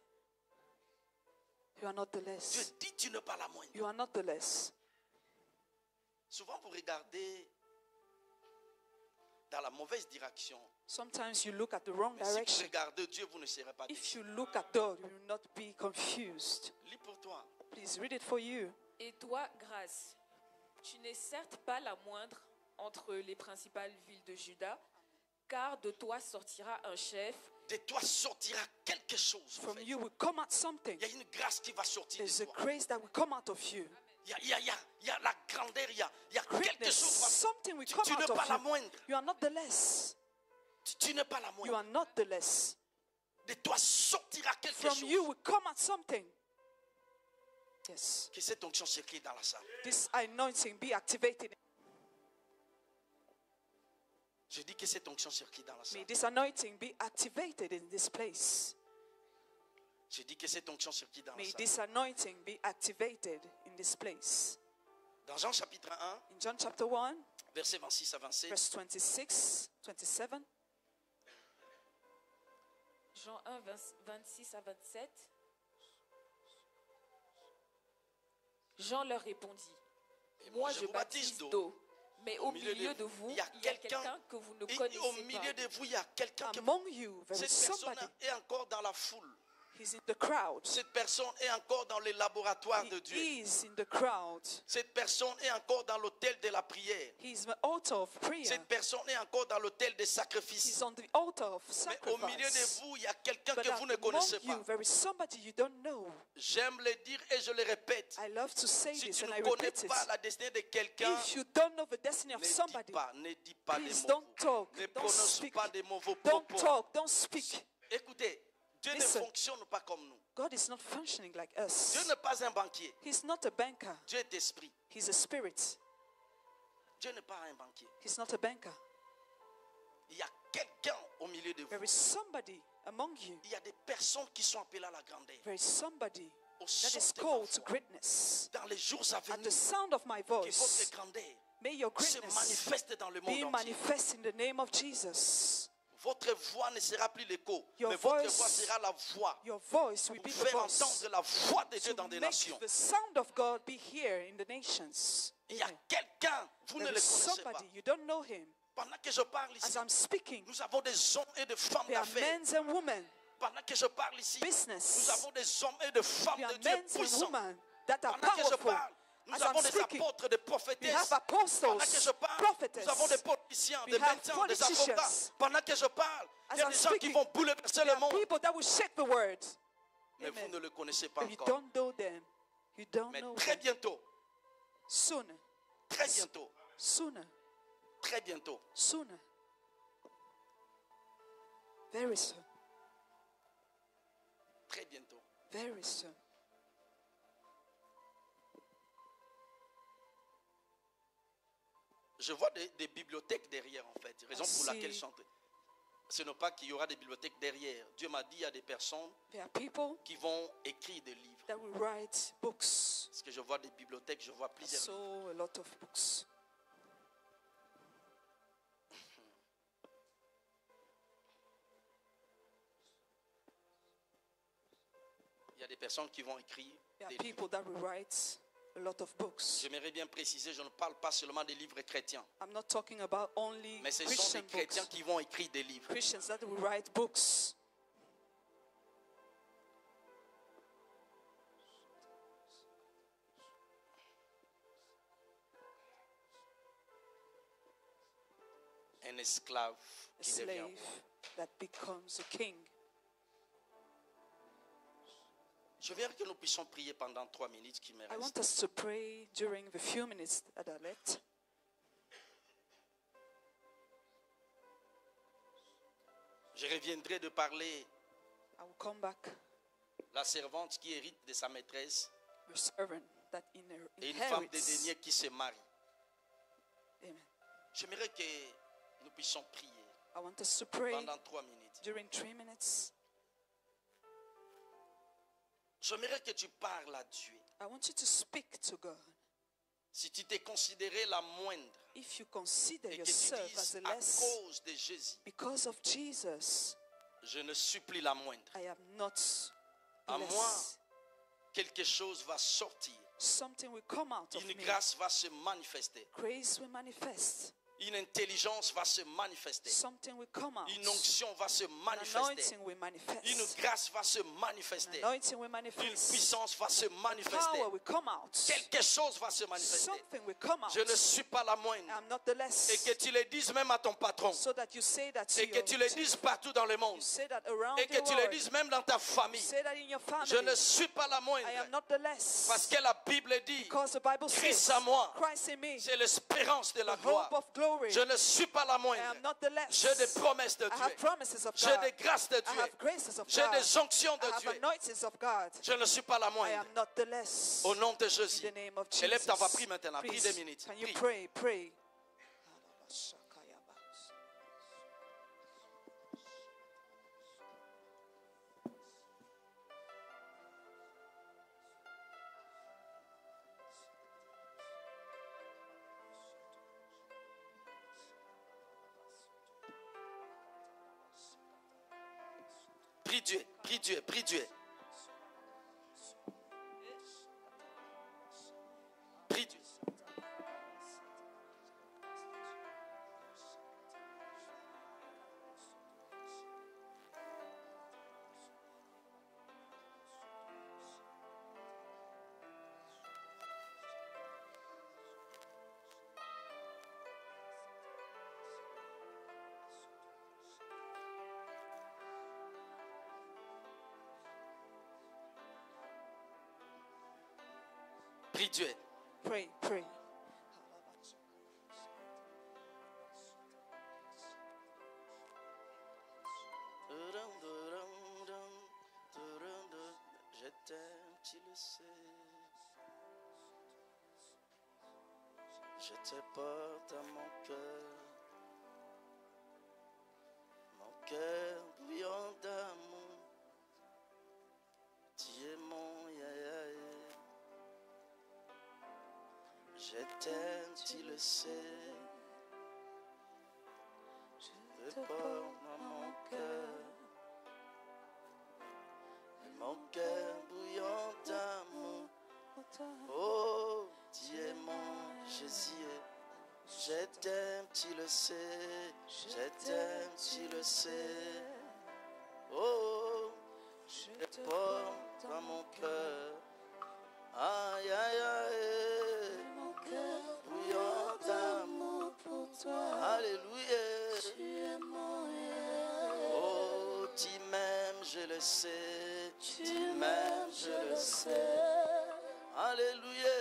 You are not the Dieu less. dit, tu n'es pas la moindre. You are not the less. Souvent, vous regardez dans la mauvaise direction. Sometimes you look at the wrong Mais si vous direction. regardez Dieu, vous ne serez pas If déçus. you look at God, you will not be confused. Lis pour toi. Please read it for you. Et toi, grâce, tu n'es certes pas la moindre entre les principales villes de Juda, car de toi sortira un chef, De toi sortira quelque chose. en From fait. you will come out something. Il y a une grâce qui va sortir There's de a toi. grace that will come out of you. Il y a la grandeur, il y a quelque Greatness, chose. qui va- something will Tu come n'es out pas of la you. moindre. You are not the less. Tu n'es pas la You moindre. are not the less. De toi sortira quelque From chose. you will come out something. Yes. Que cette onction s'écrit dans la salle. This anointing be activated. Je dis que cette onction s'écrit dans la May salle. this anointing be activated in this place. Je dis que cette onction s'écrit dans la May salle. this anointing be activated in this place. Dans Jean chapitre 1, In John chapter 1, versets 26 à 27. verse 26, 27. Jean 1, 26 à 27. Jean leur répondit, moi je baptise d'eau, mais au milieu de vous, il y a quelqu'un que vous ne Et au connaissez milieu pas. de vous, il y a quelqu'un qui... Among you, there is Cette personne somebody. est encore dans la foule. He's in the crowd. Cette personne est encore dans les laboratoires de Dieu. He is in the crowd. Cette personne est encore dans l'autel de la prière. He's the altar of prayer. Cette personne est encore dans l'autel des He's sacrifices. on the altar of Mais au milieu de sacrifice. vous, il y a quelqu'un But que vous ne among connaissez you, pas. there is somebody you don't know. J'aime le dire et je le répète. I love to say Si this tu and ne I connais repeat pas it. la destinée de quelqu'un, If you don't know the destiny of somebody, ne dis pas des please mots. don't talk, Ne don't prononce speak, pas des mauvais don't propos. talk, don't speak. Écoutez, Dieu ne Listen. fonctionne pas comme nous. God is not functioning like Dieu us. n'est pas un banquier. He's not a banker. Dieu est esprit. He's a spirit. Dieu n'est pas un banquier. He's not a banker. Il y a quelqu'un au milieu de There vous. is somebody among you. Il y a des personnes qui sont appelées à la grandeur. There is somebody Au that son is de ma called to voix. greatness. Dans les jours à At the venir, sound of my que votre voice, grandeur may your se greatness manifeste dans le be monde entier. manifest in the name of Jesus. Votre voix ne sera plus l'écho, Your mais votre voice- voix sera la voix Your voice will pour be the faire voice entendre la voix de Dieu to dans des make nations. the sound of God be here in the nations. Il y a Amen. quelqu'un, vous ne There le is connaissez pas. somebody, you don't know him. Pendant que je parle As ici, I'm speaking, nous avons des hommes et des femmes there are d'affaires. men and women, Pendant que je parle ici, business. nous avons des hommes et des femmes There are de Dieu men and puissants. women that are Pendant que je powerful. parle, nous As avons I'm des speaking, apôtres, des we prophétesses. have Pendant que apostles, je parle, prophetess. nous avons des politiciens, We des have médecins, des avocats. politicians. Pendant que je parle, il y a As des I'm gens qui speaking, vont bouleverser There le are monde. people that will shake the word. Mais vous Amen. ne le connaissez pas But you encore. don't know them. You don't Mais know très them. bientôt, Sooner, très bientôt, sooner, très bientôt, sooner. Very soon, très bientôt. very soon. Je vois des bibliothèques derrière, en fait. Raison pour laquelle see. je chante. Ce n'est pas qu'il y aura des bibliothèques derrière. Dieu m'a dit, il y a des personnes There are people qui vont écrire des livres. that will write books. Parce que je vois des bibliothèques, je vois I plusieurs livres. saw a lot of books. Il y a des personnes qui vont écrire There des are livres. people that will write a lot of books. J'aimerais bien préciser, je ne parle pas seulement des livres chrétiens. I'm not talking about only Mais ce sont Christian des chrétiens books. qui vont écrire des livres. Christians that will write books. un esclave a qui devient slave roi. that becomes a king. Je veux que nous puissions prier pendant 3 minutes qui me I want restent. us to pray during the few minutes that are left. Je reviendrai de parler I will come back. la servante qui hérite de sa maîtresse The servant that et une femme inherits. dédaignée qui se marie. Amen. J'aimerais que nous puissions prier I want us to pray pendant 3 minutes. during 3 minutes. J'aimerais que tu parles à Dieu. I want you to speak to God. Si tu t'es considéré la moindre If you consider et que tu yourself as dises a à less, cause de Jésus, because of Jesus, je ne suis plus la moindre. I am not À less. moi, quelque chose va sortir. Something will come out of Une me. grâce va se manifester. Grace will manifest. Une intelligence va se manifester. Something will come out. Une onction va se An manifester. anointing will manifest. Une grâce va se An manifester. anointing will Une manifest. puissance va se manifester. Power will come out. Quelque chose va se manifester. Something will come out. Je ne suis pas la moindre. I'm not the less. Et que tu le dises même à ton patron. So that you say that to Et que tu le dises partout dans le monde. you say that around Et the que tu le world. dises même dans ta famille. Say that in your family. Je ne suis pas la moindre. I am not the less. Parce que la Bible dit, Because the Bible Christ says, à moi, Christ in me, c'est l'espérance de la the gloire. hope of glory. Je ne suis pas la I moindre. am not the less. J'ai des promesses de I have Dieu. promises of J'ai God. des grâces de I Dieu. have graces of J'ai God. des onctions I de have Dieu. anointings of God. Je ne suis pas la I moindre. am not the less. Au nom de In Jésus. the name of Élève ta voix, Jesus. prie maintenant. Prie Please, 2 minutes. can you Prie. pray? Prie Dieu. Prie Dieu. Prie Dieu. Prie Dieu. Prie Dieu. Pray. Je t'aime, tu le sais. Je te porte à mon cœur bouillant d'amour. Tu es mon yaya. Je t'aime, tu le sais. Je te porte à mon cœur bouillant d'amour. Oh, tu es mon Jésus. Je t'aime, tu le sais. Je t'aime, tu le sais. Oh, je te porte à mon cœur. Aïe, aïe, aïe. Mon cœur Bouillant d'amour pour toi. Alléluia. Tu es mon Dieu. Oh, tu m'aimes, je le sais. Tu m'aimes, je le sais. Alléluia.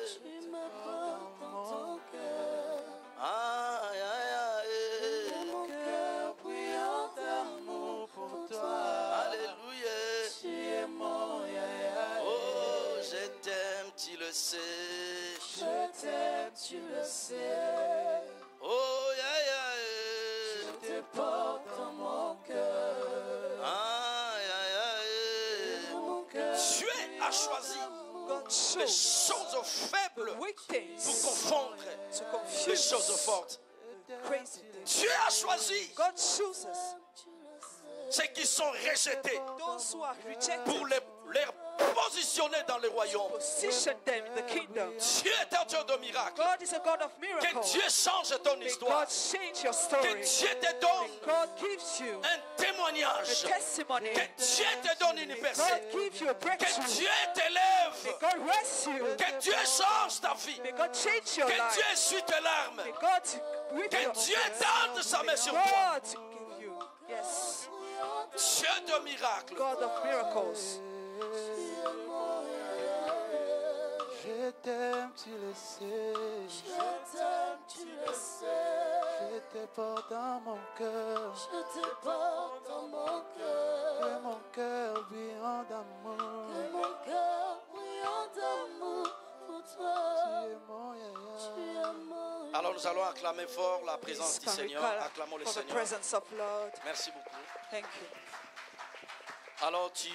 Tu me portes dans ton cœur. Aïe, aïe, aïe. Mon cœur bouillant d'amour pour toi. Alléluia. Tu es mon Dieu. Oh, je t'aime, tu le sais. Je t'aime, tu le sais. Oh, aïe, aïe. Je te porte dans mon cœur. Aïe, aïe, aïe. Mon cœur. Dieu a choisi God les chose choses faibles weak pour things confondre to les confuse choses fortes. crazy things. Dieu a choisi God chooses ceux qui sont rejetés those who are rejected pour leur positionné dans le royaume. Position them in the kingdom. Dieu est un Dieu de miracles. God is a God of Que miracles. Dieu change ton May histoire. God change your Que story. Dieu te donne May God gives you un témoignage. a testimony. Que Dieu te donne une God percée. gives you a Que breakthrough. Dieu May t'élève. God rest you. Que Dieu change ta vie. May God change your Que Dieu life. essuie tes larmes. May God weep your Que Dieu tears. tende sa main sur toi. God give you. Yes. Dieu de miracles. God of miracles. Je t'aime, tu le sais. Je t'aime, tu le sais. Je te porte dans mon cœur. Je te porte dans mon cœur. Et mon cœur brillant d'amour. Que mon cœur brillant d'amour pour Tu toi. es mon yaya. Tu es mon Alors nous allons acclamer fort la présence Please du can we Seigneur. call Acclamons le for the Seigneur. presence of Lord. Merci beaucoup. Thank you. Alors tu